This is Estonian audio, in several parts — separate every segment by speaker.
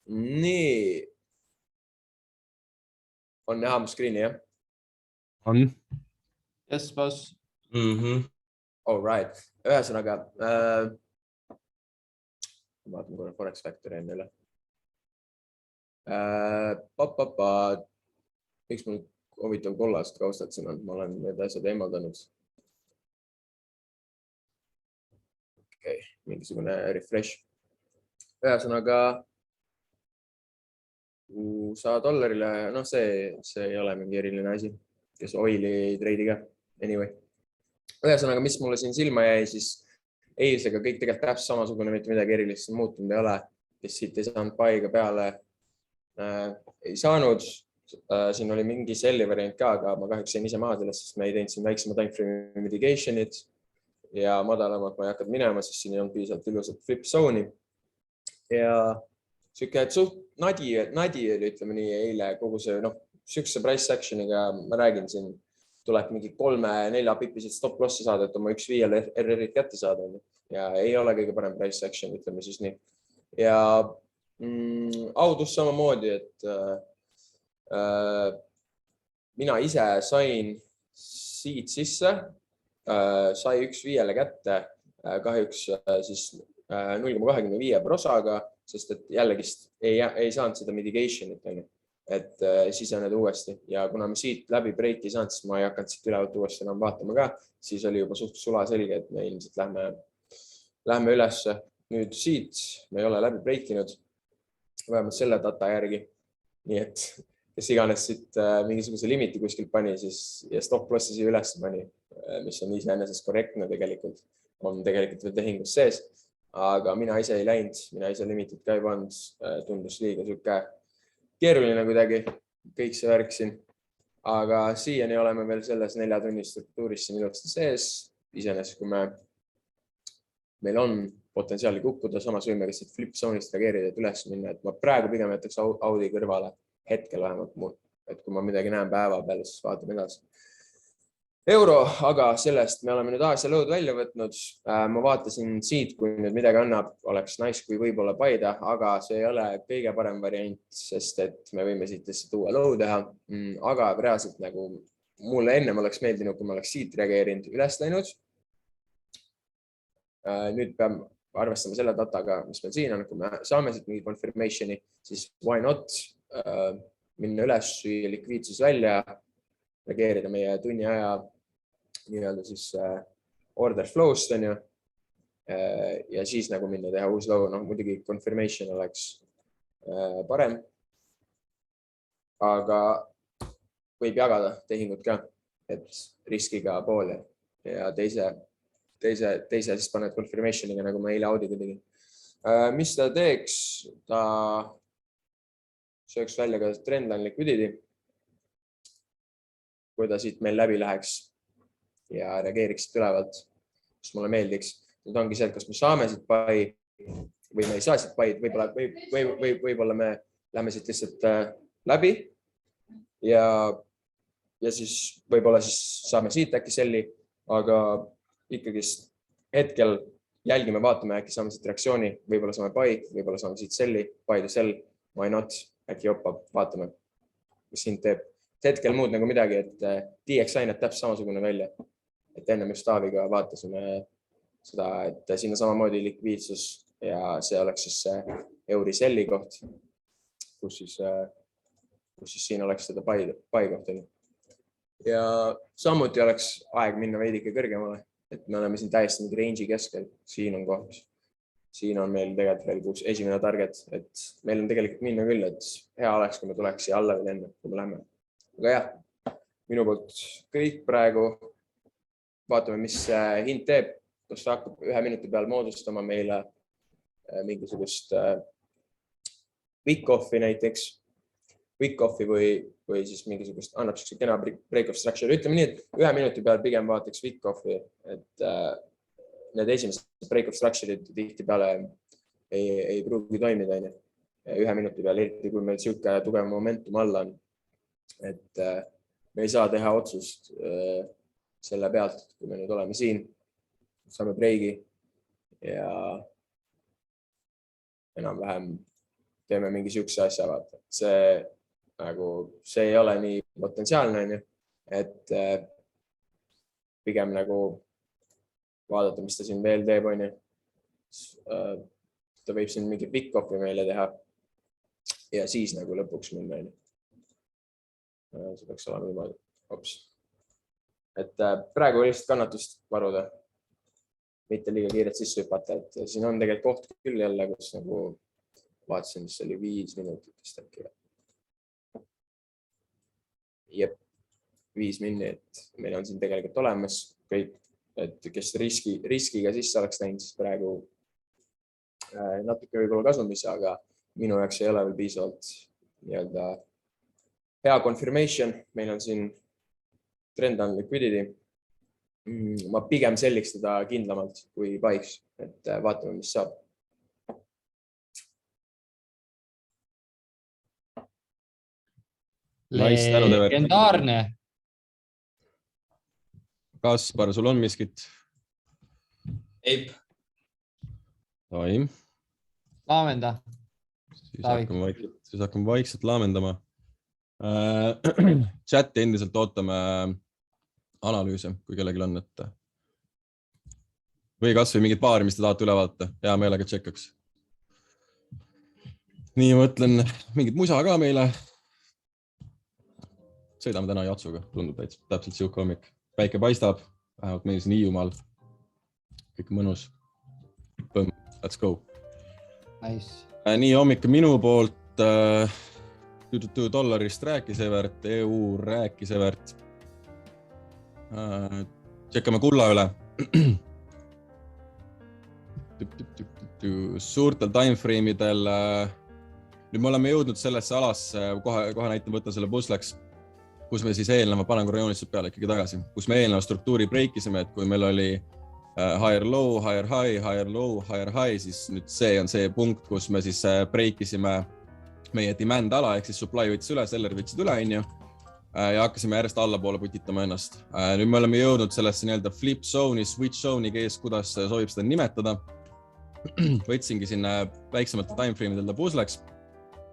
Speaker 1: Nii. On näha mu screeni, jah?
Speaker 2: On.
Speaker 3: Yes, boss.
Speaker 1: All right. Ühesõnaga, vaatame korra Forex Factory enne üle. Miks mul huvitav kollast kaustad siin on? Ma olen need asjad eemaldanud. Okei, mingisugune refresh. Ühesõnaga, USA dollarile, noh, see ei ole mingi eriline asi, kes oili treidiga. Anyway. Ühesõnaga, mis mulle siin silma jäi, siis eilsega kõik tegelikult täpselt samasugune, mitte midagi erilist muutunud ei ole. Kes siit ei saanud paiga peale, ei saanud. Siin oli mingi selli variant ka, aga ma kahjuks jäin ise maha sellest, sest me ei teinud siin väiksema timeframe mitigation'it ja madalamat ma ei hakanud minema, sest siin ei olnud piisavalt ilusat flip zone'i. Ja siuke suht nadi oli, ütleme nii, eile kogu see, siukse price action'iga ma räägin siin, tuleb mingi 3-4 pipised stop lossi saada, et oma 1.5 RR-id kätte saada. Ja ei ole kõige parem price action, ütleme siis nii. Ja audus samamoodi, et mina ise sain siit sisse, sai 1.5 kätte, kahjuks siis 0,25 prosaga, sest et jällegist ei saanud seda mitigation'it, et sisened uuesti ja kuna me siit läbi breiki ei saanud, siis ma ei hakanud siit ülevalt uuesti enam vaatama ka, siis oli juba suht sula selge, et me ilmselt lähme ülesse. Nüüd siit me ei ole läbi breikinud, vähemalt selle data järgi. Nii et kes iganes siit mingisuguse limiti kuskilt pani siis, ja stop lossi siia üles pani, mis on iseenesest korrektne tegelikult, on tegelikult veel tehingus sees, aga mina ise ei läinud, mina ise limitit ka ei pannud, tundus liiga siuke keeruline kuidagi, kõik see värk siin, aga siiani oleme veel selles 4 tunni struktuuris siin ilusti sees. Iseenesest, kui meil on potentsiaali kukkuda, samas võime kas flip zone'ist reageerida, et üles minna, et ma praegu pigem jätaks Audi kõrvale, hetkel vähemalt, et kui ma midagi näen päeva peal, siis vaatame edasi. Euro, aga sellest me oleme nüüd Aasia lõud välja võtnud. Ma vaatasin siit, kui nüüd midagi annab, oleks nice, kui võib-olla paida, aga see ei ole kõige parem variant, sest et me võime siit lihtsalt uue lõu teha. Aga reaalselt nagu mulle ennem oleks meeldinud, kui ma oleks siit reageerinud üles läinud. Nüüd peame arvestama selle dataga, mis meil siin on, kui me saame siit mingi confirmationi, siis why not minna üles, süüa likviidsus välja, reageerida meie tunni aja nii-öelda siis order flow'st on ju ja siis nagu minna teha uus lõu, muidugi confirmation oleks parem, aga võib jagada tehingut ka, et riskiga poole ja teise siis paned confirmationiga, nagu ma eile Audiga tegin. Mis ta teeks? Ta sööks välja ka trendline liquidity, kui ta siit meil läbi läheks ja reageeriksid ülevalt, mis mulle meeldiks. Nüüd ongi see, et kas me saame siit pai või me ei saa siit paid, võib-olla me lähme siit lihtsalt läbi ja siis võib-olla siis saame siit äkki selli, aga ikkagist hetkel jälgime, vaatame, äkki saame siit reaktsiooni, võib-olla saame pai, võib-olla saame siit selli, paid ja sell, why not, äkki joppab, vaatame, mis siin teeb. Hetkel muud nagu midagi, et DXI näeb täpselt samasugune välja. Et enne just Taaviga vaatasime seda, et siin on samamoodi likviidsus ja see oleks siis see euri selli koht, kus siis siin oleks seda pai koht. Ja samuti oleks aeg minna veidike kõrgemale, et me oleme siin täiesti mingi range'i keskel, siin on koht. Siin on meil tegelikult veel esimene target, et meil on tegelikult minna küll, et hea oleks, kui me tuleks siia alla veel enne, kui me lähme. Aga jah, minu poolt kõik praegu. Vaatame, mis hind teeb, kus ta hakkab 1 minuti peal moodustama meile mingisugust wick-off'i näiteks. Wick-off'i või siis mingisugust, annab siukse kena break-off structure. Ütleme nii, et 1 minuti peal pigem vaataks wick-off'i, et need esimesed break-off structure'id tihti peale ei pruugi toimida. 1 minuti peal, eriti kui meil siuke tugev momentum alla on. Et me ei saa teha otsust selle pealt, kui me nüüd oleme siin, saame breigi ja enam-vähem teeme mingi siukse asja, vaata. See ei ole nii potentsiaalne, on ju. Et pigem nagu vaadata, mis ta siin veel teeb, on ju. Ta võib siin mingi pick-off'i meile teha ja siis nagu lõpuks minna, on ju. See peaks olema niimoodi. Hops. Et praegu lihtsalt kannatust varuda. Mitte liiga kiiret sisse hüpata, et siin on tegelikult koht küll jälle, kus nagu vaatasin, mis oli 5 minutitest äkki. Jep, 5 minutit. Meil on siin tegelikult olemas kõik, et kes riskiga sisse oleks näinud, siis praegu natuke võib-olla kasumis, aga minu jaoks ei ole veel piisavalt nii-öelda hea confirmation. Meil on siin trend on liquidity. Ma pigem selliks teda kindlamalt kui buy'iks, et vaatame, mis saab.
Speaker 3: Legendaarne.
Speaker 2: Kaspar, sul on miskit?
Speaker 4: Eip.
Speaker 2: Taim.
Speaker 3: Laamenda.
Speaker 2: Siis hakkame vaikselt laamendama. Chati endiselt ootame analüüse, kui kellelgi on, et või kas või mingid paari, mis te tahate üle vaadata. Hea meelega tšekkaks. Nii mõtlen mingid musa ka meile. Sõidame täna Jatsuga, tundub täpselt siuke hommik. Päike paistab, vähemalt meil siin Hiiumaal. Kõik mõnus. Põmm, let's go.
Speaker 3: Nice.
Speaker 2: Nii hommik minu poolt $2 rääkis Evert, EU rääkis Evert. Tšekkame kulla üle. Suurtel timeframe'idel. Nüüd me oleme jõudnud sellesse alasse, kohe näitan võtta selle pusleks, kus me siis eelneva panen korrajoonitsed peale ikkagi tagasi, kus me eelneva struktuuri breikisime, et kui meil oli higher low, higher high, higher low, higher high, siis nüüd see on see punkt, kus me siis breikisime meie demand ala, ehk siis supply võttis üle, seller võtsid üle, ja hakkasime järjest allapoole putitama ennast. Nüüd me oleme jõudnud sellesse nii-öelda flip zone'i, switch zone'i kees, kuidas soovib seda nimetada. Võtsingi sinna väiksemate timeframe'idel pusleks,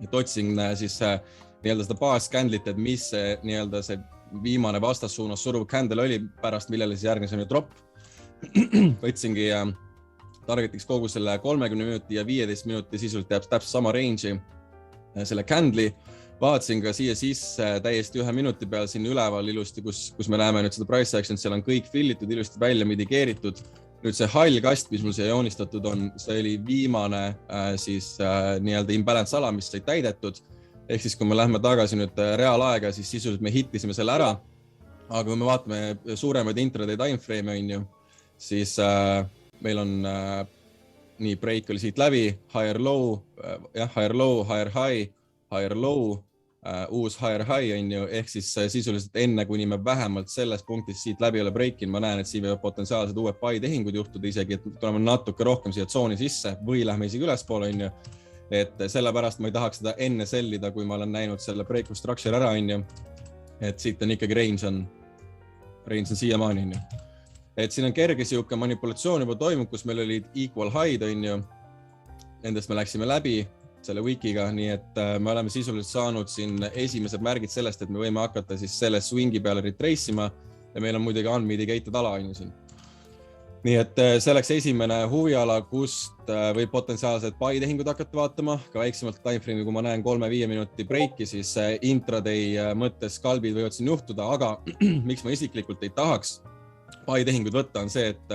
Speaker 2: et otsin siis nii-öelda seda baas-candlit, et mis nii-öelda see viimane vastassuunas suruv candle oli pärast, millele siis järgnes on ju drop. Võtsingi targetiks kogu selle 30 minuti ja 15 minuti sisult täpselt sama range'i selle candle'i. Vaatasin ka siia sisse täiesti 1 minuti peal siin üleval ilusti, kus me näeme nüüd seda price action, seal on kõik fillitud, ilusti välja mitigeeritud. Nüüd see hall kast, mis mul siia joonistatud on, see oli viimane siis nii-öelda imbalance ala, mis sai täidetud. Ehk siis, kui me lähme tagasi nüüd reaalaega, siis sisuliselt me hittisime selle ära. Aga kui me vaatame suuremaid intraday timeframe, on ju, siis meil on nii break oli siit läbi, higher low, higher low, higher high, higher low, uus higher high on ju, ehk siis sisuliselt enne, kuni me vähemalt selles punktis siit läbi ole breakin, ma näen, et siin võivad potentsiaalsed uued buy tehingud juhtuda isegi, et tuleme natuke rohkem siia tsooni sisse või lähme isegi ülespoole, on ju. Et sellepärast ma ei tahaks seda enne sellida, kui ma olen näinud selle break structure ära, on ju. Et siit on ikkagi range on siiamaani, on ju. Et siin on kerge siuke manipulatsioon juba toimub, kus meil olid equal high'd, on ju. Nendest me läksime läbi selle wikiga, nii et me oleme sisuliselt saanud siin esimesed märgid sellest, et me võime hakata siis selle swingi peale retrace ima ja meil on muidugi unmitigated ala on ju siin. Nii et see oleks esimene huviala, kust võib potentsiaalselt buy tehingud hakata vaatama, ka väiksemalt timeframe'i, kui ma näen 3-5 minuti breaki, siis intraday mõttes kalbid võivad siin juhtuda, aga miks ma isiklikult ei tahaks buy tehingud võtta on see, et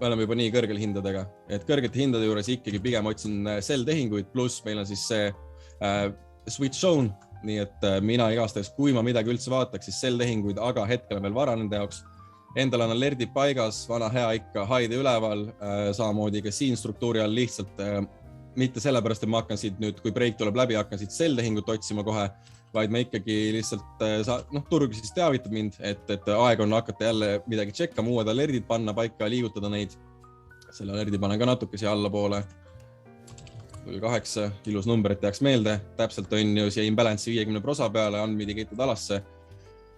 Speaker 2: me oleme juba nii kõrgel hindadega, et kõrgete hindade juures ikkagi pigem otsin sell tehinguid, pluss meil on siis see switch zone, nii et mina igastahes, kui ma midagi üldse vaataks, siis sell tehinguid, aga hetkel on veel vara nende jaoks. Endal on alertid paigas, vana hea ikka haide üleval, samamoodi ka siin struktuuri all lihtsalt mitte sellepärast, et ma hakkan siit nüüd, kui break tuleb läbi, hakkan siit sell tehingut otsima kohe, vaid ma ikkagi lihtsalt, turg siis teavitab mind, et aeg on hakata jälle midagi tšekkama, uued alertid panna paika ja liigutada neid. Selle alerdi panen ka natuke siia allapoole. 8, ilus number, et jääks meelde. Täpselt on ju siia imbalance 50% peale, unmitigated alasse.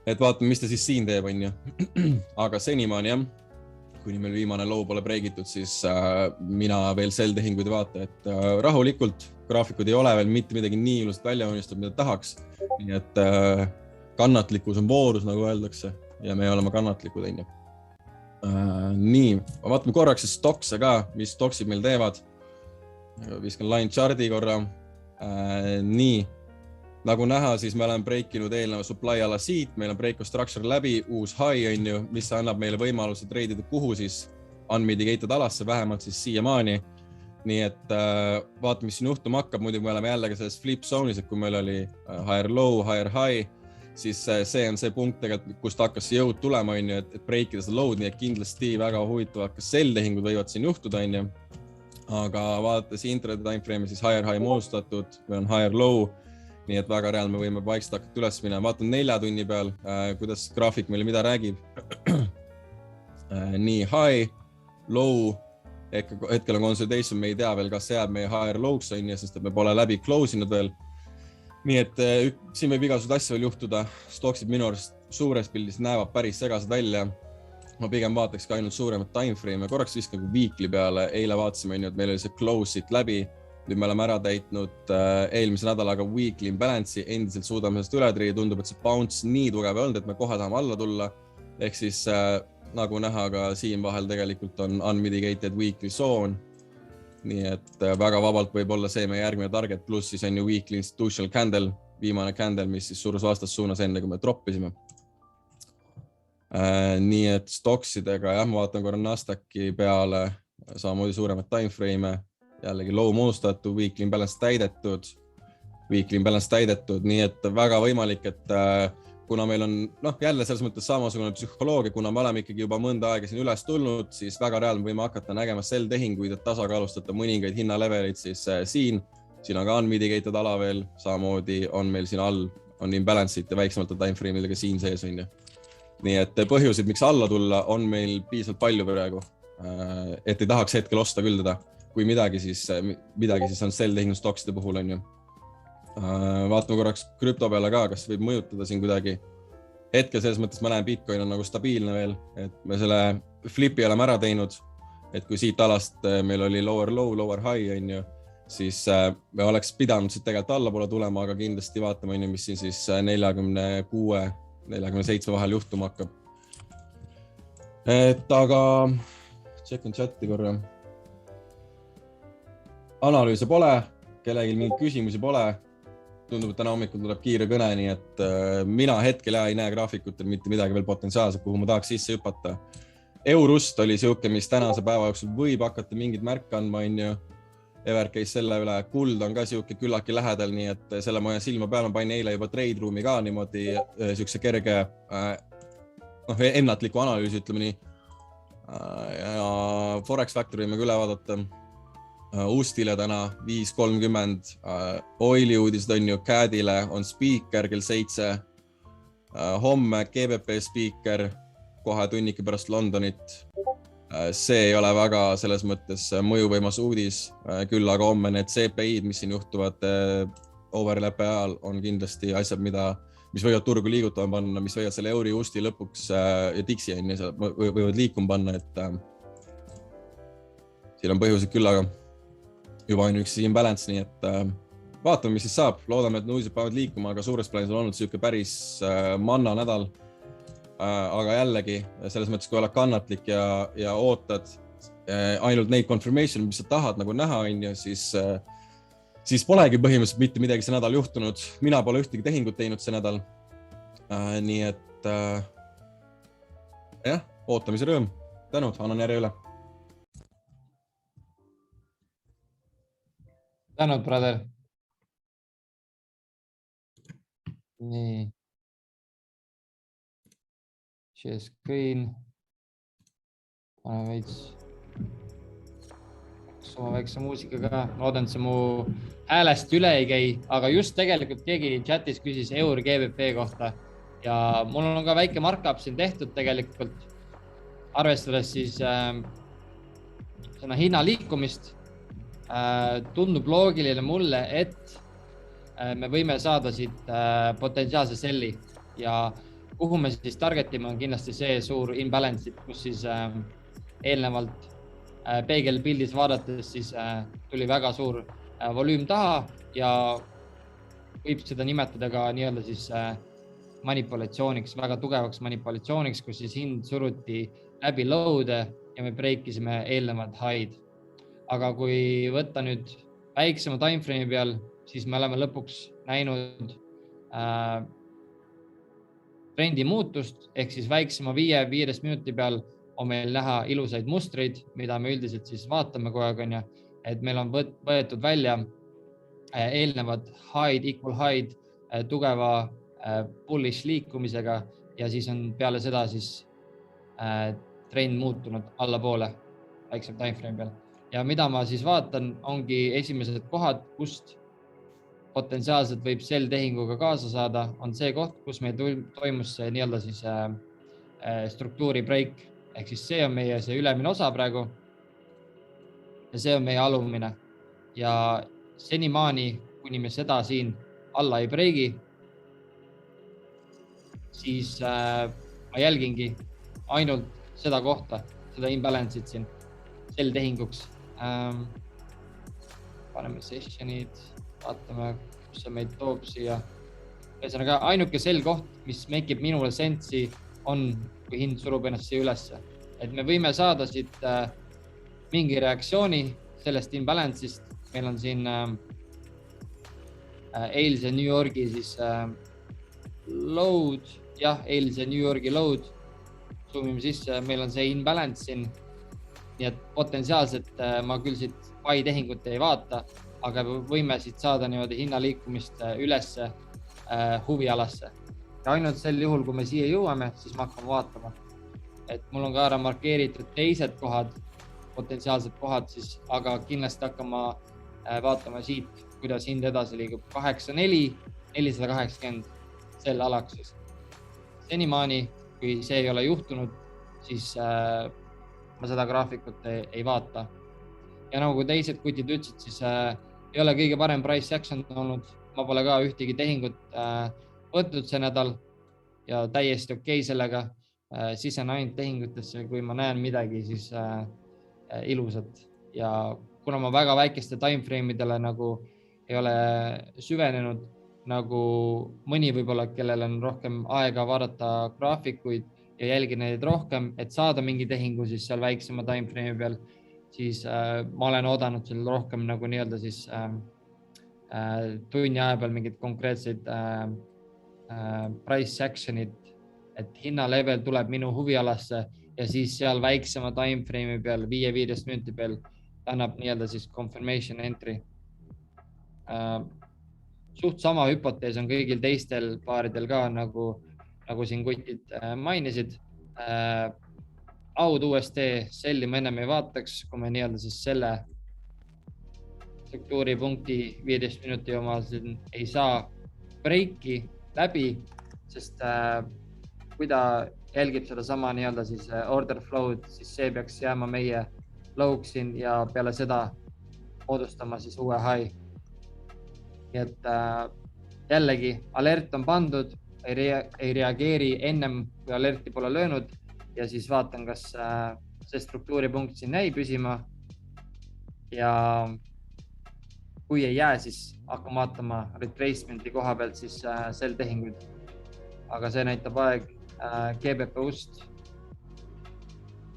Speaker 2: Et vaatame, mis ta siis siin teeb, on ju. Aga senimaani jah, kuni meil viimane low pole breigitud, siis mina veel sell tehinguid ei vaata, et rahulikult, graafikud ei ole veel mitte midagi nii ilusat välja unistab, mida tahaks. Nii et kannatlikkus on voorus, nagu öeldakse, ja me oleme kannatlikud, on ju. Nii, vaatame korraks stokse ka, mis stoksid meil teevad. Viskan line charti korra. Nii, nagu näha, siis me oleme breikinud eelneva supply ala siit, meil on break of structure läbi, uus high on ju, mis annab meile võimaluse treidida kuhu siis unmitigated alasse, vähemalt siis siiamaani. Nii et vaatame, mis siin juhtuma hakkab, muidu me oleme jällegi selles flip zone'is, et kui meil oli higher low, higher high, siis see on see punkt tegelikult, kust hakkas see jõud tulema, on ju, et breikida seda low'd, nii et kindlasti väga huvitavad, kas sell tehingud võivad siin juhtuda, on ju. Aga vaadates intraday timeframe'i, siis higher high moodustatud, või on higher low, nii et väga real me võime vaikselt hakata üles minema. Vaatan 4 tunni peal, kuidas graafik meile mida räägib. Nii, high, low, hetkel on consolidation, me ei tea veel, kas see jääb meie higher low'ks on ju, sest et me pole läbi close inud veel. Nii et siin võib igasugused asja veel juhtuda. Stoksid minu arust suures pildis näevad päris segased välja. Ma pigem vaataks ka ainult suuremat timeframe. Korraks viskan weekly peale. Eile vaatasime, et meil oli see close siit läbi. Nüüd me oleme ära täitnud eelmise nädalaga weekly imbalance'i. Endiselt suudame sellest üle triia. Tundub, et see bounce nii tugev ei olnud, et me kohe tahame alla tulla. Ehk siis nagu näha ka siin vahel tegelikult on unmitigated weekly zone. Nii et väga vabalt võib olla see meie järgmine target, pluss siis on ju weekly institutional candle, viimane candle, mis siis surus vastas suunas enne, kui me droppisime. Nii et stoksidega, jah, ma vaatan korra Nasdaqi peale, samamoodi suuremad timeframe, jällegi low moodustatud, weekly imbalance täidetud, nii et väga võimalik, et kuna meil on jälle selles mõttes samasugune psühholoogia, kuna me oleme ikkagi juba mõnda aega siin üles tulnud, siis väga reaalne võime hakata nägema sell tehinguid, et tasakaalustada mõningaid hinnaleveleid siis siin on ka unmitigated ala veel, samamoodi on meil siin all, on imbalance'id ja väiksemate timeframe'idega siin sees on ju. Nii et põhjuseid, miks alla tulla, on meil piisavalt palju praegu, et ei tahaks hetkel osta küll teda, kui midagi siis on sell tehingud stokside puhul on ju. Vaatame korraks krüpto peale ka, kas võib mõjutada siin kuidagi. Hetkel selles mõttes ma näen Bitcoin on nagu stabiilne veel, et me selle flipi oleme ära teinud, et kui siit alast meil oli lower low, lower high on ju, siis me oleks pidanud siit tegelikult allapoole tulema, aga kindlasti vaatame, mis siin siis 46, 47 vahel juhtuma hakkab. Et aga tšekin chati korra. Analüüse pole, kellelgi mingeid küsimusi pole. Tundub, et täna hommikul tuleb kiire kõne, nii et mina hetkel ei näe graafikutel mitte midagi veel potentsiaalselt, kuhu ma tahaks sisse hüpata. Eurust oli siuke, mis tänase päeva jooksul võib hakata mingid märke andma, on ju. Ever käis selle üle, kuld on ka siuke küllaki lähedal, nii et selle ma silma peal ma panin eile juba trade room'i ka niimoodi siukse kerge ennatliku analüüsi, ütleme nii. Ja Forex Factory võime üle vaadata. Ustile täna 5.30, Oili uudised on ju, CAD-ile on speaker kell 7, homme GBP speaker kohe tunnike pärast Londonit. See ei ole väga selles mõttes mõjuvõimas uudis, küll aga homme need CPI-d, mis siin juhtuvad overlapi ajal, on kindlasti asjad, mis võivad turgu liigutama panna, mis võivad selle euri usti lõpuks ja Dixi võivad liikuma panna, et siin on põhjused küll, aga juba on üks imbalance, nii et vaatame, mis siis saab. Loodame, et uudised peavad liikuma, aga suures plaanis on olnud siuke päris manna nädal. Aga jällegi, selles mõttes, kui oled kannatlik ja ootad ainult neid confirmation, mis sa tahad nagu näha, on ju, siis polegi põhimõtteliselt mitte midagi see nädal juhtunud. Mina pole ühtegi tehingut teinud see nädal. Nii et jah, ootamise rõõm. Tänud, annan järje üle.
Speaker 3: Tänud, brother. Nii. Share screen. Pane veits. Oma väikse muusikaga. Loodan, et see mu häälest üle ei käi, aga just tegelikult keegi chatis küsis EUR GBP kohta ja mul on ka väike markup siin tehtud tegelikult, arvestades siis hinna liikumist. Tundub loogiline mulle, et me võime saada siit potentsiaalse selli ja kuhu me siis targetime on kindlasti see suur imbalance, kus siis eelnevalt peegelpildis vaadates, siis tuli väga suur volüüm taha ja võib seda nimetada ka nii-öelda siis manipulatsiooniks, väga tugevaks manipulatsiooniks, kus siis hind suruti läbi low'de ja me breikisime eelnevad high'd. Aga kui võtta nüüd väiksema timeframe'i peal, siis me oleme lõpuks näinud trendi muutust, ehk siis väiksema 5-15 minuti peal on meil näha ilusaid mustreid, mida me üldiselt siis vaatame kogu aeg, et meil on võetud välja eelnevad high'd, equal high'd tugeva bullish liikumisega ja siis on peale seda siis trend muutunud allapoole väiksem timeframe peal. Ja mida ma siis vaatan, ongi esimesed kohad, kust potentsiaalselt võib sell tehinguga kaasa saada, on see koht, kus meil toimus see nii-öelda siis struktuuri break. Ehk siis see on meie see ülemine osa praegu ja see on meie alumine. Ja senimaani, kuni me seda siin alla ei breigi, siis ma jälgingi ainult seda kohta, seda imbalance'it siin sell tehinguks. Paneme sessionid, vaatame, kus see meid toob siia. Ühesõnaga, ainuke sell koht, mis make ib minule sensi, on, kui hind surub ennast siia ülesse. Et me võime saada siit mingi reaktsiooni sellest imbalance'ist. Meil on siin eilse New Yorgi siis load, jah, eilse New Yorgi load. Zoomime sisse, meil on see imbalance siin. Nii et potentsiaalselt ma küll siit buy tehingut ei vaata, aga võime siit saada niimoodi hinnaliikumist ülesse huvialasse. Ja ainult sel juhul, kui me siia jõuame, siis ma hakkame vaatama. Et mul on ka ära markeeritud teised kohad, potentsiaalsed kohad, siis, aga kindlasti hakkama vaatama siit, kuidas hind edasi liigub. 8.4, 480 sel alaks siis. Senimaani, kui see ei ole juhtunud, siis ma seda graafikut ei vaata. Ja nagu teised kutid ütlesid, siis ei ole kõige parem price action olnud. Ma pole ka ühtegi tehingut võtnud see nädal ja täiesti okei sellega. Sisen ainult tehingutesse, kui ma näen midagi, siis ilusat. Ja kuna ma väga väikeste timeframe'idele nagu ei ole süvenenud, nagu mõni võib-olla, kellel on rohkem aega vaadata graafikuid ja jälgi neid rohkem, et saada mingi tehingu siis seal väiksema timeframe'i peal, siis ma olen oodanud seal rohkem nagu nii-öelda siis tunni aja peal mingid konkreetseid price action'id, et hinnalevel tuleb minu huvialasse ja siis seal väiksema timeframe'i peal, 5-15 minuti peal annab nii-öelda siis confirmation entry. Suht sama hüpotees on kõigil teistel paaridel ka, nagu siin kutid mainisid. Aud USD selli ma ennem ei vaataks, kui me nii-öelda siis selle struktuuripunkti 15 minuti oma ei saa breiki läbi, sest kui ta jälgib seda sama nii-öelda siis order flow'd, siis see peaks jääma meie low'ks siin ja peale seda moodustama siis uue high. Nii et jällegi alert on pandud, ei reageeri ennem, kui alerti pole löönud ja siis vaatan, kas see struktuuripunkt siin jäi püsima ja kui ei jää, siis hakkan vaatama retracement'i koha pealt siis sell tehinguid. Aga see näitab aeg GBP-ust.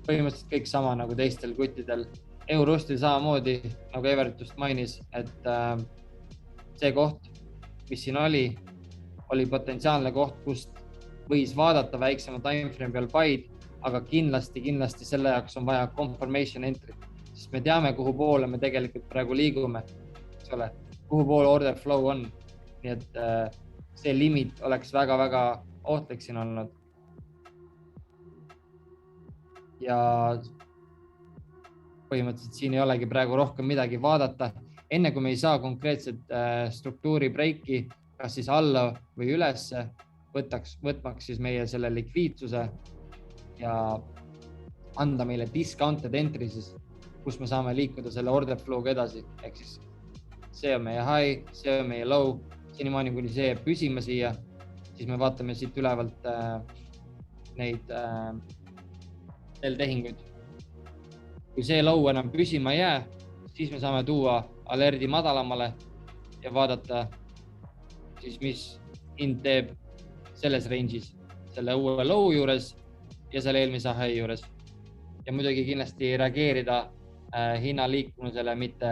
Speaker 3: Põhimõtteliselt kõik sama nagu teistel kuttidel. Eurostil samamoodi, nagu Everett just mainis, et see koht, mis siin oli potentsiaalne koht, kust võis vaadata väiksema timeframe peal buy'd, aga kindlasti selle jaoks on vaja confirmation entry, sest me teame, kuhu poole me tegelikult praegu liigume, eks ole, kuhu poole order flow on. Nii et see limit oleks väga-väga ohtlik siin olnud. Ja põhimõtteliselt siin ei olegi praegu rohkem midagi vaadata. Enne kui me ei saa konkreetset struktuuri breiki, kas siis alla või ülesse, võtmaks siis meie selle likviidsuse ja anda meile discounted entry siis, kus me saame liikuda selle order flow'ga edasi. Ehk siis see on meie high, see on meie low. Senimaani, kuni see püsima siia, siis me vaatame siit ülevalt neid tehinguid. kui see low enam püsima ei jää, siis me saame tuua alerdi madalamale ja vaadata siis, mis hind teeb selles range'is, selle uue low juures ja selle eelmise high juures. Ja muidugi kindlasti reageerida hinna liikumisele, mitte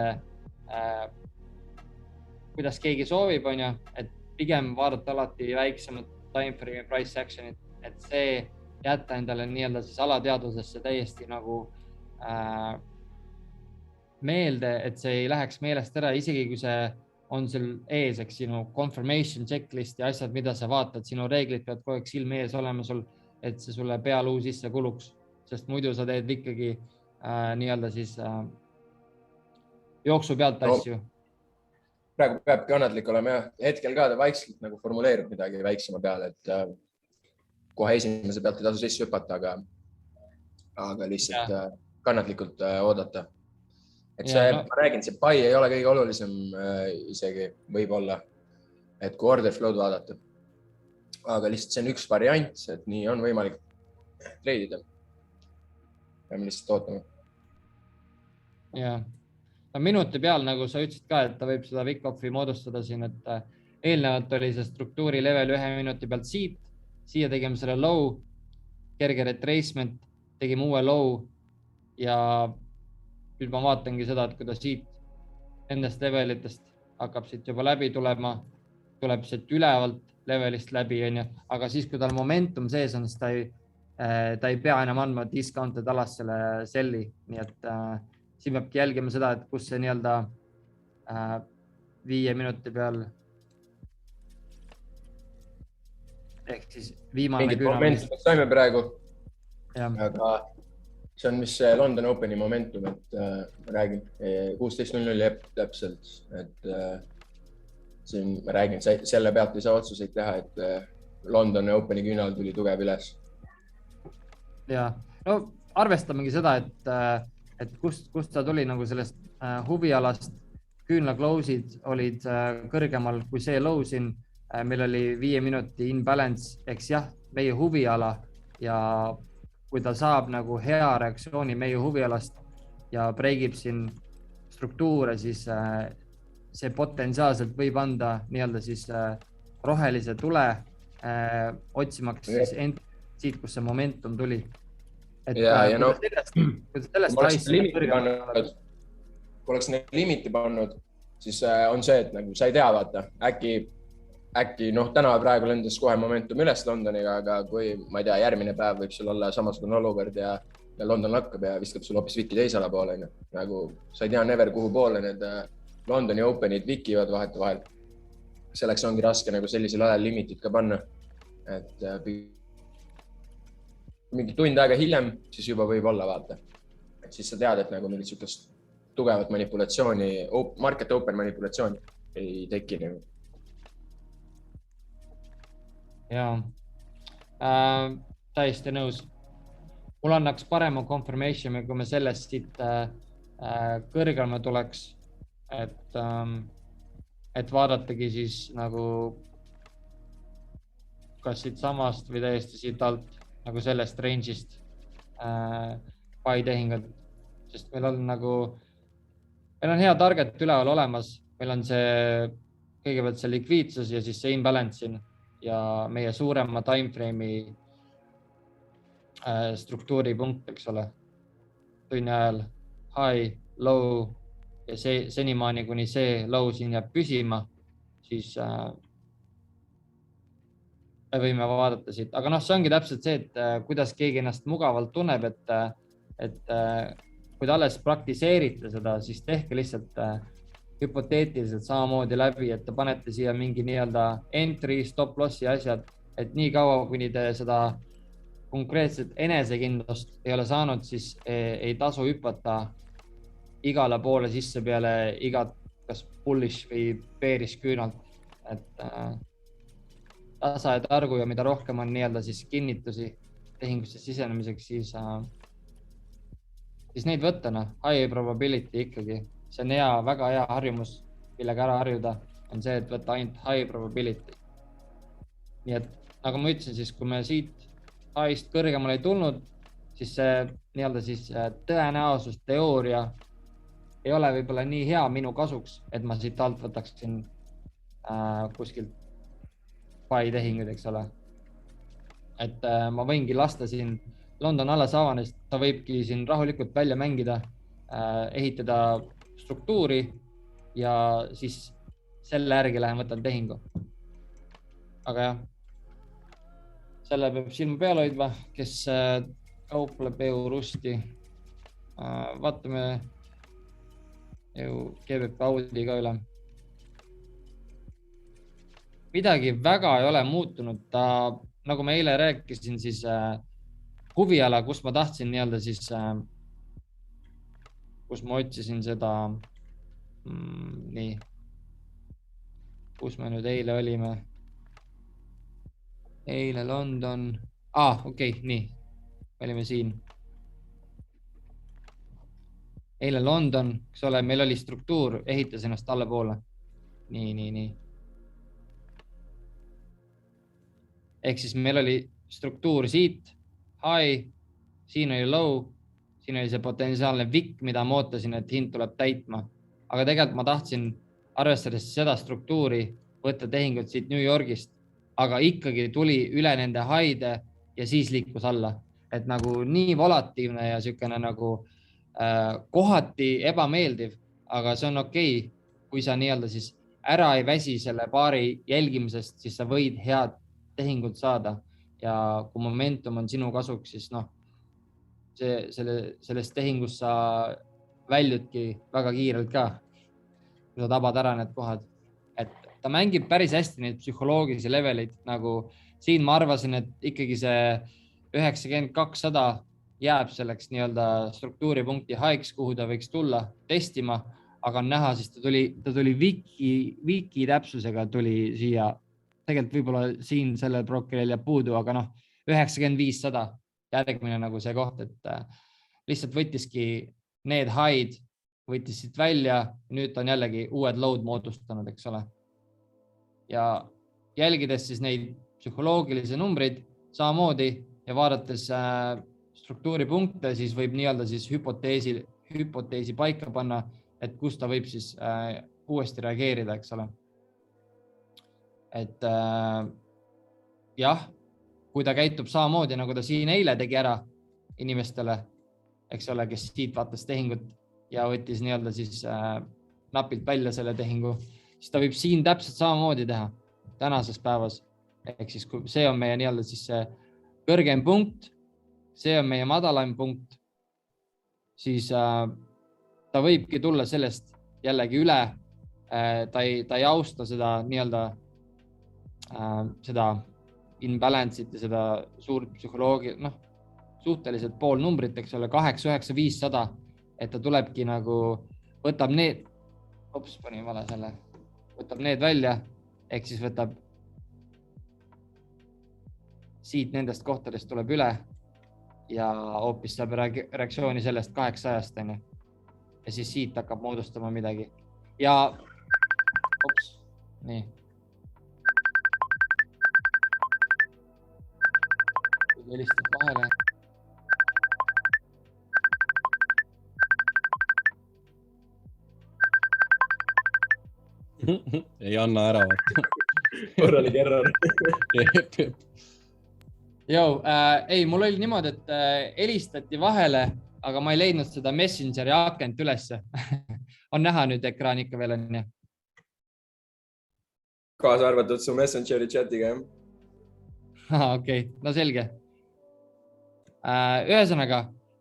Speaker 3: kuidas keegi soovib, on ju, et pigem vaadata alati väiksemat timeframe price action'it, et see jätta endale nii-öelda siis alateadvusesse täiesti nagu meelde, et see ei läheks meelest ära, isegi kui see on sul ees, eks sinu confirmation checklist ja asjad, mida sa vaatad, sinu reeglid peavad kogu aeg silme ees olema sul, et see sulle pealuu sisse kuluks, sest muidu sa teed ikkagi nii-öelda siis jooksu pealt asju.
Speaker 1: Praegu peab kannatlik olema ja hetkel ka ta vaikselt nagu formuleerib midagi väiksema peale, et kohe esimese pealt ei tasu sisse hüpata, aga lihtsalt kannatlikult oodata. Et see, ma räägin, see buy ei ole kõige olulisem isegi võib-olla, et kui order flow'd vaadata. Aga lihtsalt see on üks variant, et nii on võimalik treidida. Peame lihtsalt ootama.
Speaker 3: Ja. Minuti peal, nagu sa ütlesid ka, et ta võib seda Wickhoffi moodustada siin, et eelnevalt oli see struktuuri level 1 minuti pealt siia tegime selle low, kerge retracement, tegime uue low ja nüüd ma vaatangi seda, et kuidas siit nendest levelitest hakkab siit juba läbi tulema, tuleb siit ülevalt levelist läbi, aga siis, kui tal momentum sees on, siis ta ei pea enam andma discounted alas selle selli, nii et siin peabki jälgima seda, et kus see nii-öelda 5 minuti peal ehk siis viimane
Speaker 1: momentum saime praegu, aga see on mis London Openi momentum, et ma räägin 16.00 täpselt, et siin ma räägin, selle pealt ei saa otsuseid teha, et London Openi küünal tuli tugev üles.
Speaker 3: Ja, no arvestamegi seda, et kust ta tuli nagu sellest huvialast, küünla close'id olid kõrgemal kui see low siin, meil oli 5 minuti imbalance, eks jah, meie huviala ja kui ta saab nagu hea reaktsiooni meie huvialast ja breigib siin struktuure, siis see potentsiaalselt võib anda nii-öelda siis rohelise tule otsimaks siis siit, kus see momentum tuli. Et
Speaker 1: kui oleks limiti pannud, siis on see, et nagu sa ei tea, vaata, äkki täna praegu lendas kohe momentum üles Londoniga, aga kui ma ei tea, järgmine päev võib sul olla samasugune olukord ja London lakkab ja viskab sul hoopis viki teisele poole. Nagu sa ei tea never, kuhu poole need Londoni Openid vikivad vahetevahel. Selleks ongi raske nagu sellisel ajal limitit ka panna. Et mingi tund aega hiljem, siis juba võib olla, vaata. Et siis sa tead, et nagu mingit sukest tugevat manipulatsiooni, market open manipulatsiooni ei teki.
Speaker 3: Jaa, täiesti nõus. Mul annaks parema confirmation, kui me sellest siit kõrgema tuleks, et vaadatagi siis nagu kas siit samast või täiesti siit alt nagu sellest range'ist buy tehingad, sest meil on hea target üleval olemas, meil on see kõigepealt see likviidsus ja siis see imbalance siin ja meie suurema timeframe'i struktuuri punkt, eks ole, tunni ajal high, low ja see senimaani, kuni see low siin jääb püsima, siis me võime vaadata siit, aga see ongi täpselt see, et kuidas keegi ennast mugavalt tunneb, et kui te alles praktiseerite seda, siis tehke lihtsalt hüpoteetiliselt samamoodi läbi, et te panete siia mingi nii-öelda entry, stop lossi asjad, et nii kaua, kuni te seda konkreetset enesekindlust ei ole saanud, siis ei tasu hüpata igale poole sisse peale igat kas bullish või bearish küünalt, et tasa ja targu ja mida rohkem on nii-öelda siis kinnitusi tehingusse sisenemiseks, siis neid võtta, high probability ikkagi. See on väga hea harjumus, millega ära harjuda, on see, et võtta ainult high probability. Nii et nagu ma ütlesin, siis kui me siit high'st kõrgemale ei tulnud, siis see nii-öelda siis tõenäosus, teooria ei ole võib-olla nii hea minu kasuks, et ma siit alt võtaksin kuskilt pai tehingud, eks ole. Et ma võingi lasta siin London alles avanes, ta võibki siin rahulikult välja mängida, ehitada struktuuri ja siis selle järgi lähen võtan tehingu. Aga jah, selle peab silma peal hoidma, kes kaupleb Eurusti. Vaatame GBP Audi ka üle. Midagi väga ei ole muutunud. Ta, nagu ma eile rääkisin, siis huviala, kus ma tahtsin nii-öelda siis, kus ma otsisin seda, nii, kus me nüüd eile olime. Eile London. Okei, nii. Me olime siin. Eile London, eks ole, meil oli struktuur, ehitas ennast alle poole. Nii. Ehk siis meil oli struktuur siit, high, siin oli low, siin oli see potentsiaalne vikk, mida ma ootasin, et hind tuleb täitma. Aga tegelikult ma tahtsin arvestades seda struktuuri võtta tehingut siit New Yorgist, aga ikkagi tuli üle nende haide ja siis liikus alla. Et nagu nii volatiivne ja sükene nagu kohati ebameeldiv, aga see on okei. Kui sa nii-öelda siis ära ei väsi selle paari jälgimisest, siis sa võid head tehingud saada ja kui momentum on sinu kasuks, siis noh, sellest tehingust sa väljudki väga kiirelt ka, kui sa tabad ära need kohad. Et ta mängib päris hästi neid psühholoogilisi leveleid, nagu siin ma arvasin, et ikkagi see 90-200 jääb selleks nii-öelda struktuuripunkti haiks, kuhu ta võiks tulla testima, aga on näha, siis ta tuli wiki täpsusega tuli siia. Tegelikult võib-olla siin sellel brokeril jääb puudu, aga noh, 90-500 järgmine nagu see koht, et lihtsalt võttiski need haid, võttis siit välja, nüüd on jällegi uued load moodustanud, eks ole. Ja jälgides siis neid psühholoogilisi numbrid samamoodi ja vaadates struktuuripunkte, siis võib nii-öelda siis hüpoteesi paika panna, et kus ta võib siis uuesti reageerida, eks ole. Et jah, kui ta käitub samamoodi, nagu ta siin eile tegi ära inimestele, eks ole, kes siit vaatas tehingut ja võttis nii-öelda siis napilt välja selle tehingu, siis ta võib siin täpselt samamoodi teha tänases päevas. Ehk siis kui see on meie nii-öelda siis see kõrgem punkt, see on meie madalaim punkt, siis ta võibki tulla sellest jällegi üle. Ta ei austa seda nii-öelda seda imbalance'it ja seda suurt psühholoogi, noh, suhteliselt pool numbrit, eks ole, 8, 9, 500, et ta tulebki nagu, võtab need, panin vale selle, võtab need välja, ehk siis võtab siit nendest kohtadest tuleb üle ja hoopis saab reaktsiooni sellest 800, ja siis siit hakkab moodustama midagi. Ja nii. Helistab vahele.
Speaker 2: Ei anna ära.
Speaker 1: Korralik error.
Speaker 3: Ei, mul oli niimoodi, et helistati vahele, aga ma ei leidnud seda Messengeri akent ülesse. On näha nüüd ekraan ikka veel on, jah?
Speaker 1: Kaasa arvatud su Messengeri chatiga, jah?
Speaker 3: Okei, no selge. Ühesõnaga,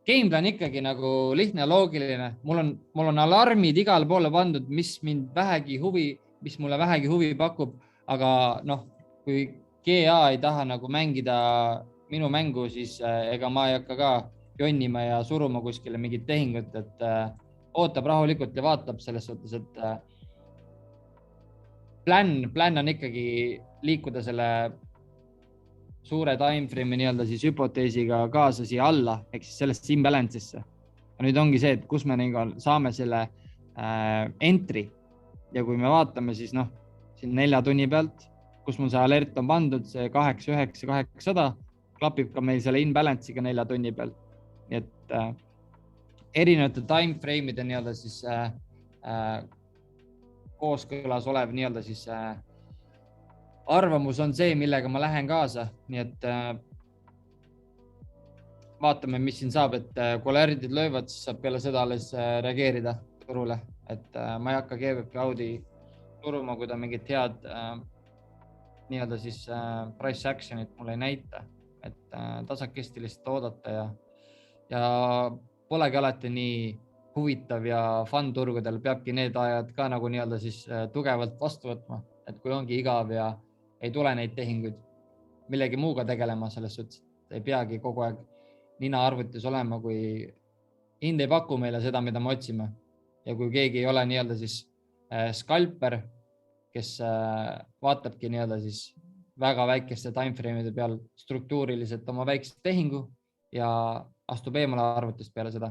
Speaker 3: gameplan ikkagi nagu lihtne ja loogiline. Mul on alarmid igale poole pandud, mis mulle vähegi huvi pakub, aga noh, kui GA ei taha nagu mängida minu mängu, siis ega ma ei hakka ka jonnima ja suruma kuskile mingit tehingut, et ootab rahulikult ja vaatab selles suhtes, et plan on ikkagi liikuda selle suure timeframe'i nii-öelda siis hüpoteesiga kaasa siia alla, ehk siis sellest imbalance'isse. Ja nüüd ongi see, et kus me saame selle entry ja kui me vaatame, siis noh, siin 4 tunni pealt, kus mul see alert on pandud, see 8, 9, 800, klapib ka meil selle imbalance'iga 4 tunni peal. Nii et et erinevate time frame'ide nii-öelda siis kooskõlas olev nii-öelda siis arvamus on see, millega ma lähen kaasa, nii et vaatame, mis siin saab, et kui alertid löövad, siis saab peale seda alles reageerida turule, et ma ei hakka GBP Audi turuma, kui ta mingit head nii-öelda siis price action'it mulle ei näita, et tasakesti lihtsalt oodata ja polegi alati nii huvitav ja fun turgudel, peabki need ajad ka nagu nii-öelda siis tugevalt vastu võtma, et kui ongi igav ja ei tule neid tehinguid, millegi muuga tegelema selles suhtes, ei peagi kogu aeg nina arvutis olema, kui hind ei paku meile seda, mida me otsime. Ja kui keegi ei ole nii-öelda siis skalper, kes vaatabki nii-öelda siis väga väikeste timeframe'ide peal struktuuriliselt oma väikse tehingu ja astub eemale arvutist peale seda.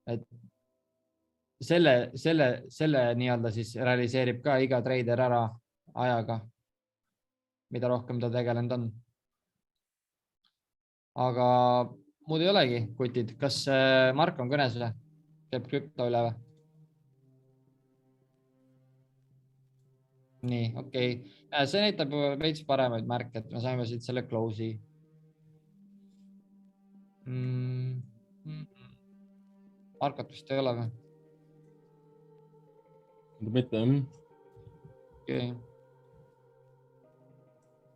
Speaker 3: Et selle nii-öelda siis realiseerib ka iga trader ära ajaga, mida rohkem ta tegelenud on. Aga muud ei olegi, kutid. Kas Mark on kõnes või? Teeb krüpto üle või? Nii, okei. See näitab veits paremaid märke, et me saime siit selle close'i. Markat vist ei ole või?
Speaker 2: Mitte,
Speaker 3: Okay.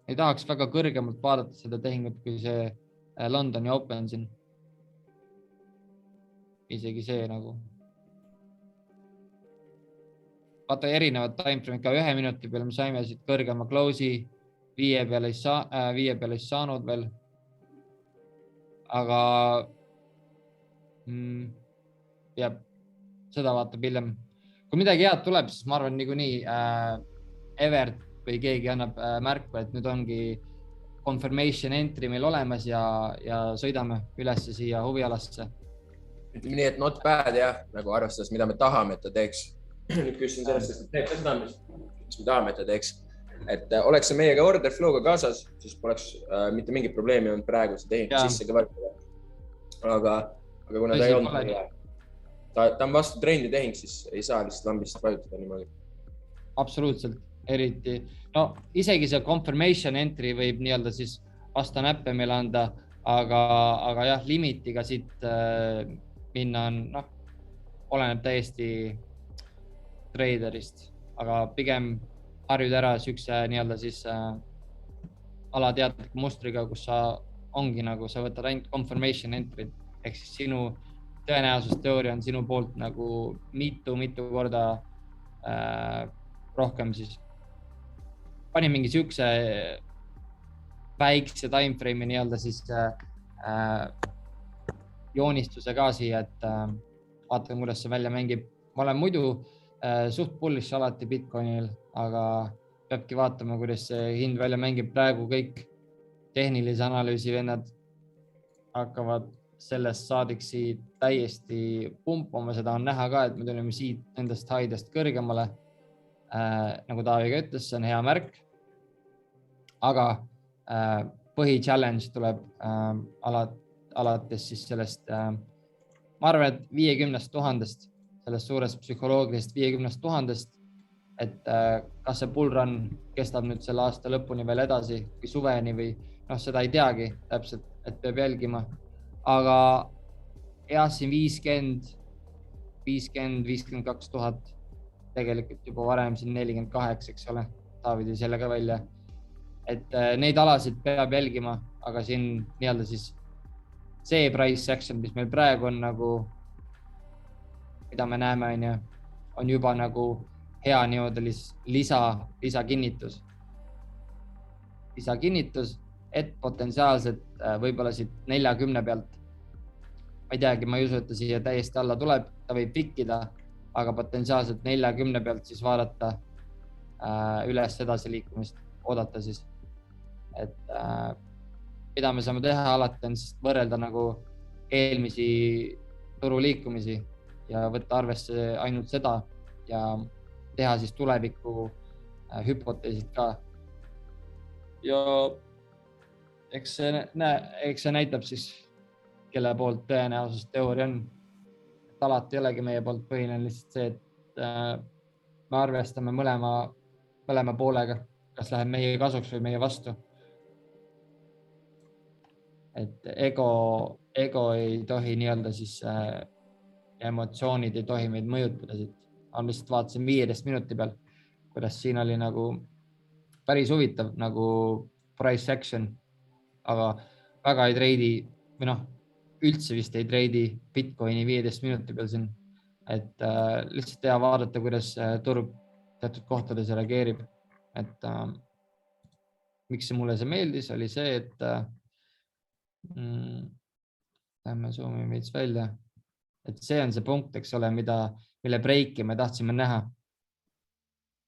Speaker 3: Ei tahaks väga kõrgemalt vaadata seda tehingut, kui see Londoni Open siin. Isegi see nagu. Vaata erinevad timeframe'id ka 1 minuti peale, me saime siit kõrgema close'i, 5 peale ei saanud veel. Aga seda vaatab hiljem. Kui midagi head tuleb, siis ma arvan niikuinii Evert või keegi annab märku, et nüüd ongi confirmation entry meil olemas ja sõidame üles siia huvialasse.
Speaker 1: Ütleme nii, et not bad jah, nagu arvestades, mida me tahame, et ta teeks. Nüüd küsin sellest, et teeb seda, mis me tahame, et ta teeks. Et oleks see meiega order flow'ga kaasas, siis poleks mitte mingit probleemi olnud praegu see tehing sisse ka vajutada. Aga kuna ta ei olnud, ta on vastu trendi tehing, siis ei saa lihtsalt lambist vajutada niimoodi.
Speaker 3: Absoluutselt, eriti. No isegi see confirmation entry võib nii-öelda siis vasta näppe meile anda, aga jah, limitiga siit minna on, oleneb täiesti traderist, aga pigem harjud ära sükse nii-öelda siis alateadliku mustriga, kus sa ongi nagu, sa võtad ainult confirmation entry, ehk siis sinu tõenäosusteooria on sinu poolt nagu mitu korda rohkem siis. Panin mingi sükse väikse timeframe'i nii-öelda siis joonistuse ka siia, et vaatan, kuidas see välja mängib. Ma olen muidu suht bullish alati Bitcoinil, aga peabki vaatama, kuidas see hind välja mängib. Praegu kõik tehnilise analüüsi vennad hakkavad sellest saadiksi täiesti pumpama, seda on näha ka, et me tuleme siit nendest haidest kõrgemale. Nagu Taavi ka ütles, see on hea märk. Aga põhi-challenge tuleb alates siis sellest, ma arvan, et 50 000, sellest suurest psühholoogilisest 50 000, et kas see bullrun kestab nüüd selle aasta lõpuni veel edasi või suveni või seda ei teagi täpselt, et peab jälgima. Aga jah, siin 52 000, tegelikult juba varem siin 48, eks ole, Taavi tõi selle ka välja. Et neid alasid peab jälgima, aga siin nii-öelda siis see price action, mis meil praegu on nagu, mida me näeme, on juba nagu hea nii-öelda lisakinnitus. Lisakinnitus, et potentsiaalselt võib-olla siit 40 pealt, ma ei teagi, ma ei usu, et ta siia täiesti alla tuleb, ta võib pikkida, aga potentsiaalselt 40 pealt siis vaadata üles edasi liikumist, oodata siis. Et mida me saame teha alati on siis võrrelda nagu eelmisi turu liikumisi ja võtta arvesse ainult seda ja teha siis tuleviku hüpoteesid ka. Ja eks see näitab siis, kelle poolt tõenäosusteooria on. Alati ei olegi meie poolt põhiline lihtsalt see, et me arvestame mõlema poolega, kas läheb meie kasuks või meie vastu. Et ego ei tohi nii-öelda siis emotsioonid ei tohi meid mõjutada siit. Ma lihtsalt vaatasin 15 minuti peal, kuidas siin oli nagu päris huvitav nagu price action, aga väga ei treidi või üldse vist ei treidi Bitcoini 15 minuti peal siin. Et lihtsalt hea vaadata, kuidas turg teatud kohtades reageerib. Et miks mulle see meeldis, oli see, et lähme zoomime veits välja. Et see on see punkt, eks ole, mille breiki me tahtsime näha.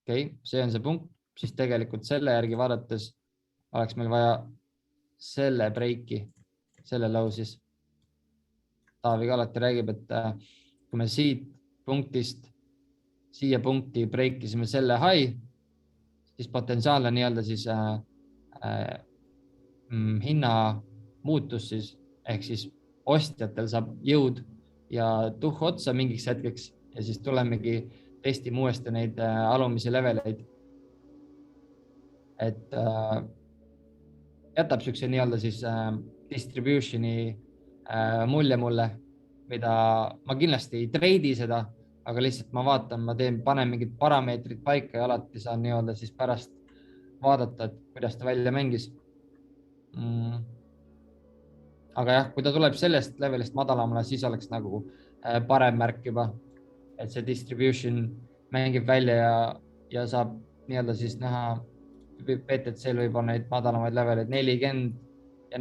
Speaker 3: Okei, see on see punkt, siis tegelikult selle järgi vaadates oleks meil vaja selle breiki, selle low siis. Taavi ka alati räägib, et kui me siit punktist siia punkti breikisime selle high, siis potentsiaalne nii-öelda siis hinna muutus siis, ehk siis ostjatel saab jõud ja tuhh otsa mingiks hetkeks ja siis tulemegi testime uuesti neid alumisi leveleid. Et jätab siukse nii-öelda siis distributioni mulje mulle, mida ma kindlasti ei treidi seda, aga lihtsalt ma vaatan, panen mingid parameetrid paika ja alati saan nii-öelda siis pärast vaadata, et kuidas ta välja mängis. Aga jah, kui ta tuleb sellest levelist madalamale, siis oleks nagu parem märk juba, et see distribution mängib välja ja saab nii-öelda siis näha, BTC-l võib olla neid madalamaid leveleid 40 ja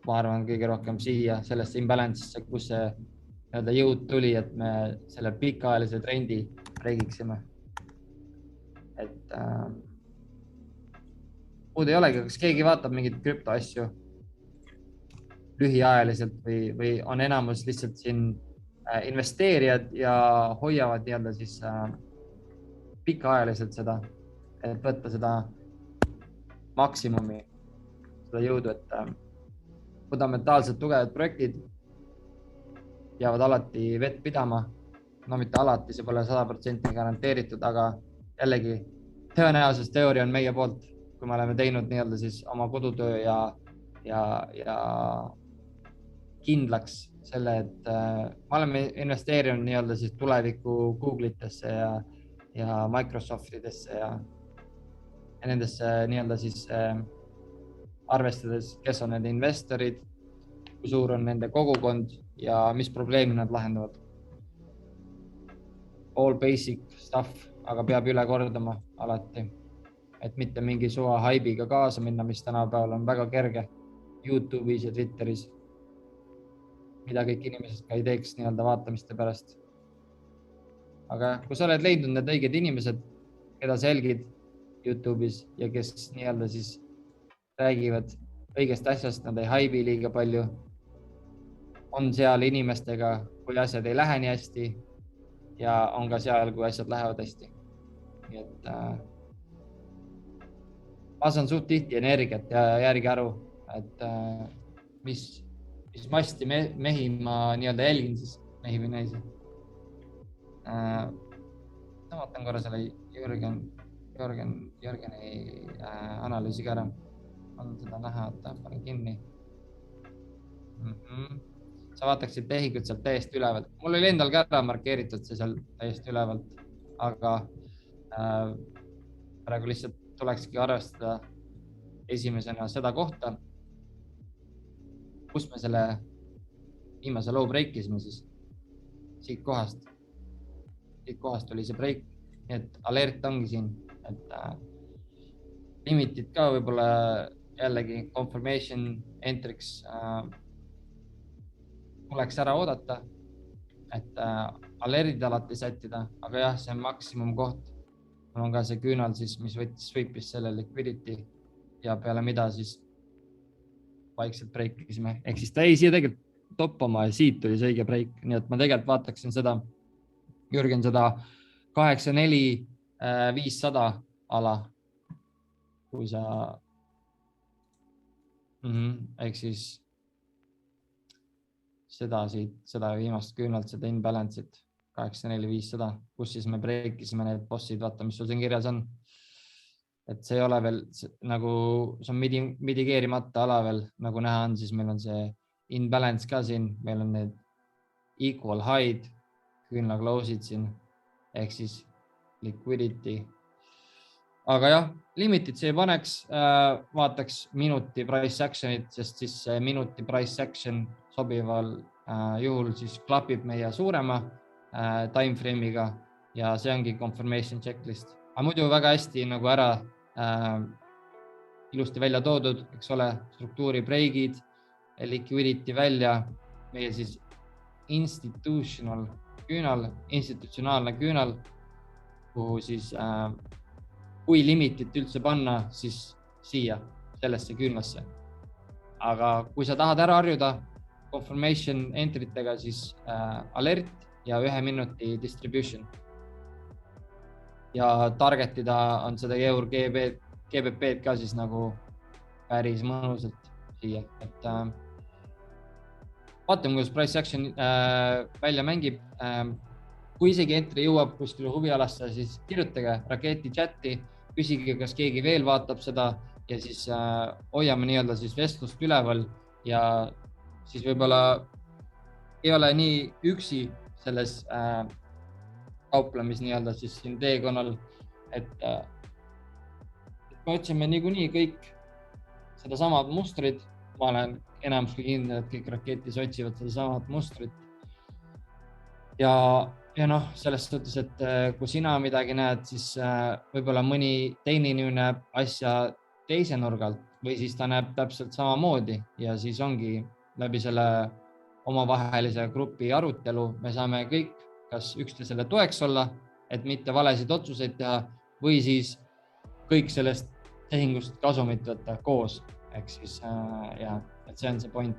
Speaker 3: ma arvan kõige rohkem siia sellesse imbalance'isse, kus see nii-öelda jõud tuli, et me selle pikaajalise trendi reigiksime. Et muud ei olegi, kas keegi vaatab mingit krüptoasju lühiajaliselt või on enamus lihtsalt siin investeerijad ja hoiavad nii-öelda siis pikaajaliselt seda, et võtta seda maksimumi, seda jõudu, et fundamentaalselt tugevad projektid jäävad alati vett pidama. No mitte alati, see pole 100% garanteeritud, aga jällegi tõenäosusteooria on meie poolt, kui me oleme teinud nii-öelda siis oma kodutöö ja kindlaks selle, et me oleme investeerinud nii-öelda siis tuleviku Google'itesse ja Microsoftidesse ja nendesse nii-öelda siis arvestades, kes on need investorid, kui suur on nende kogukond ja mis probleemi nad lahendavad. All basic stuff, aga peab üle kordama alati, et mitte mingi suva haibiga kaasa minna, mis tänapäeval on väga kerge YouTube'is ja Twitteris, mida kõik inimesed ka ei teeks nii-öelda vaatamiste pärast. Aga kui sa oled leidnud need õiged inimesed, keda sa jälgid YouTube'is ja kes nii-öelda siis räägivad õigest asjast, nad ei haibi liiga palju, on seal inimestega, kui asjad ei lähe nii hästi ja on ka seal, kui asjad lähevad hästi. Nii et ma saan suht tihti energiat ja järgi aru, et mis masti mehi ma nii-öelda jälgin siis, mehi või naisi. Ma vaatan korra selle Jörgeni analüüsi ka ära. On seda näha, et panen kinni. Sa vaataksid tehingut sealt täiesti ülevalt. Mul oli endal ka ära markeeritud see seal täiesti ülevalt, aga praegu lihtsalt tulekski arvestada esimesena seda kohta, kus me selle viimase low breikisime siis siit kohast. Siit kohast oli see breik, nii et alert ongi siin, et limitid ka võib-olla jällegi confirmation entry'ks tuleks ära oodata, et alertid alati sättida, aga jah, see on maksimum koht. Mul on ka see küünal siis, mis võttis sweep'is selle liquidity ja peale mida siis vaikselt breikisime. Ehk siis ta ei siia tegelikult toppama ja siit tuli see õige breik. Nii et ma tegelikult vaataksin seda, Jürgen, seda 84-500 ala, kui sa ehk siis seda viimast küünalt, seda imbalance'it 84500, kus siis me breikisime need bossid, vaata, mis sul siin kirjas on. Et see ei ole veel nagu, see on mitigeerimata ala veel, nagu näha on, siis meil on see imbalance ka siin, meil on need equal high'd, küünla close'id siin, ehk siis liquidity. Aga jah, limited see paneks, vaataks minuti price action'it, sest siis minuti price action sobival juhul siis klapib meie suurema timeframe'iga ja see ongi confirmation checklist. Aga muidu väga hästi nagu ära ilusti välja toodud, eks ole, struktuuri breigid, liquidity välja, meie siis institutsionaalne küünal, kuhu siis kui limitit üldse panna, siis siia, sellesse küünlasse. Aga kui sa tahad ära harjuda confirmation entry'tega, siis alert ja 1 minuti distribution. Ja targetida on seda EUR GBP-d ka siis nagu päris mõnusalt siia. Et vaatame, kuidas price action välja mängib. Kui isegi entry jõuab kuskile huvialasse, siis kirjutage raketi chati, küsige, kas keegi veel vaatab seda ja siis hoiame nii-öelda siis vestlust üleval ja siis võib-olla ei ole nii üksi selles kauplemis nii-öelda siis siin teekonnal, et me otsime niikuinii kõik seda samad mustrid. Ma olen enamus kui kindel, et kõik raketis otsivad seda samad mustrit. Ja noh, selles suhtes, et kui sina midagi näed, siis võib-olla mõni teine inimene näeb asja teise nurgalt või siis ta näeb täpselt samamoodi ja siis ongi läbi selle omavahelise grupi arutelu me saame kõik kas üksteisele toeks olla, et mitte valesid otsuseid teha või siis kõik sellest tehingust kasumit võtta koos. Ehk siis jah, et see on see point.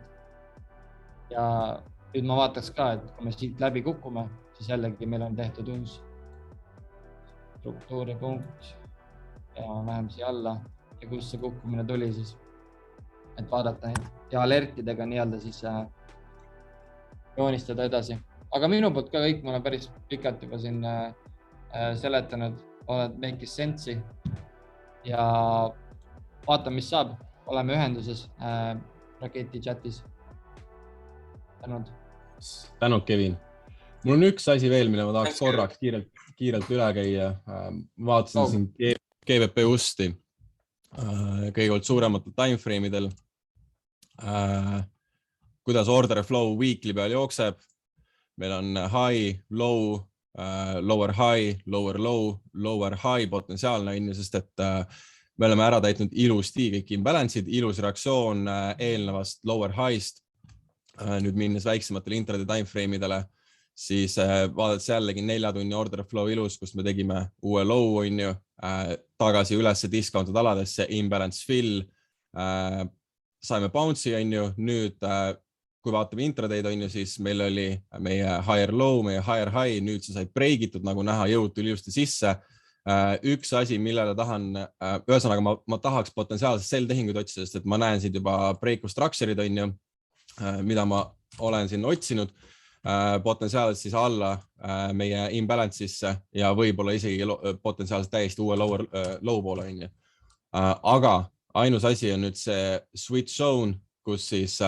Speaker 3: Ja nüüd ma vaataks ka, et kui me siit läbi kukume, siis jällegi meil on tehtud uus struktuuripunkt ja läheme siia alla ja kus see kukkumine tuli siis, et vaadata neid ja alertidega nii-öelda siis joonistada edasi. Aga minu poolt ka kõik, ma olen päris pikalt juba siin seletanud, oled make sense'i ja vaatame, mis saab. Oleme ühenduses raketi chatis. Tänud.
Speaker 2: Tänud, Kevin. Mul on üks asi veel, mille ma tahaks korraks kiirelt üle käia. Vaatasin siin GBP usti kõigepealt suurematel timeframe'idel, kuidas order flow weekly peal jookseb. Meil on high, low, lower high, lower low, lower high potentsiaalne, sest et me oleme ära täitnud ilusti kõik imbalance'id, ilus reaktsioon eelnevast lower high'st. Nüüd minnes väiksematele intraday timeframe'idele, siis vaadates jällegi 4 tunni order flow ilus, kus me tegime uue low, tagasi ülesse discounted aladesse, imbalance fill, saime bounce'i, nüüd kui vaatame intraday'd, siis meil oli meie higher low, meie higher high, nüüd see sai breigitud, nagu näha, jõud tuli ilusti sisse. Üks asi, millele tahan, ühesõnaga ma tahaks potentsiaalselt sell tehinguid otsida, sest et ma näen siit juba break structure'id, mida ma olen siin otsinud, potentsiaalselt siis alla meie imbalance'isse ja võib-olla isegi potentsiaalselt täiesti uue low poole. Aga ainus asi on nüüd see switch zone, kus siis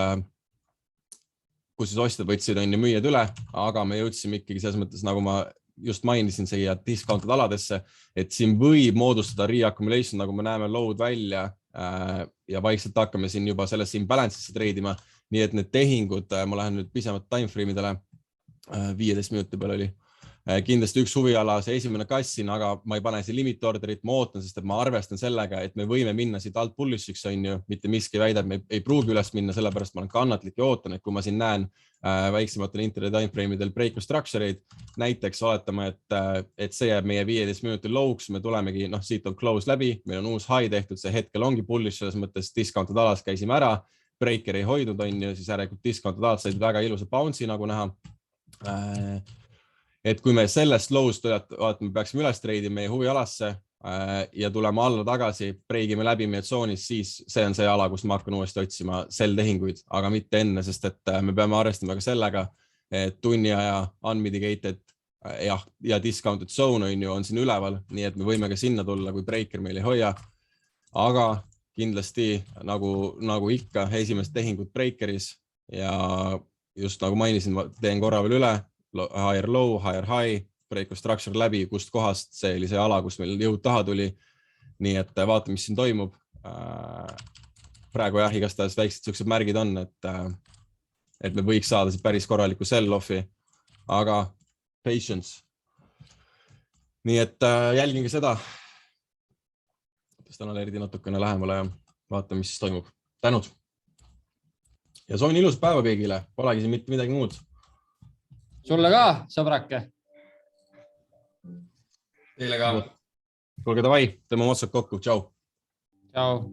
Speaker 2: ostjad võtsid müüjad üle, aga me jõudsime ikkagi selles mõttes, nagu ma just mainisin siia discounted aladesse, et siin võib moodustada reaccumulation, nagu me näeme load välja ja vaikselt hakkame siin juba selles imbalance'isse treidima. Nii et need tehingud, ma lähen nüüd pisemalt timeframe'idele, 15 minuti peal oli. Kindlasti üks huviala, see esimene kassin, aga ma ei pane siin limit orderit, ma ootan, sest et ma arvestan sellega, et me võime minna siit alt bullishiks, mitte miski väidab, me ei pruugi üles minna, sellepärast ma olen kannatlik ja ootan, et kui ma siin näen väiksematel intraday timeframe'idel break structure'id, näiteks oletame, et see jääb meie 15 minuti low'ks, me tulemegi, siit on close läbi, meil on uus high tehtud, see hetkel ongi bullish, selles mõttes discounted alas käisime ära, breaker ei hoidnud, siis järelikult discounted alad said väga ilusa bounce'i, nagu näha. Et kui me sellest low'st me peaksime üles treidima meie huvialasse, ja tuleme alla tagasi, breigime läbi meie tsoonis, siis see on see ala, kus ma hakkan uuesti otsima sell tehinguid, aga mitte enne, sest et me peame arvestama ka sellega, et tunni aja unmitigated ja discounted zone on siin üleval, nii et me võime ka sinna tulla, kui breaker meil ei hoia. Aga kindlasti nagu ikka esimest tehingut breakeris ja just nagu mainisin, teen korra veel üle, higher low, higher high, break of structure läbi, kust kohast see oli see ala, kus meil jõud taha tuli. Nii et vaatame, mis siin toimub. Praegu jah, igastahes väiksed siuksed märgid on, et me võiks saada päris korraliku sell-offi, aga patience. Nii et jälgingi seda. Tõstan alerdi natukene lähemale ja vaatame, mis siis toimub. Tänud! Ja soovin ilus päeva kõigile, polegi siin mitte midagi muud.
Speaker 3: Sulle ka, sõbrake!
Speaker 4: Teile ka.
Speaker 2: Kuulge, davai, teeme otsad kokku. Tšau!
Speaker 3: Tšau!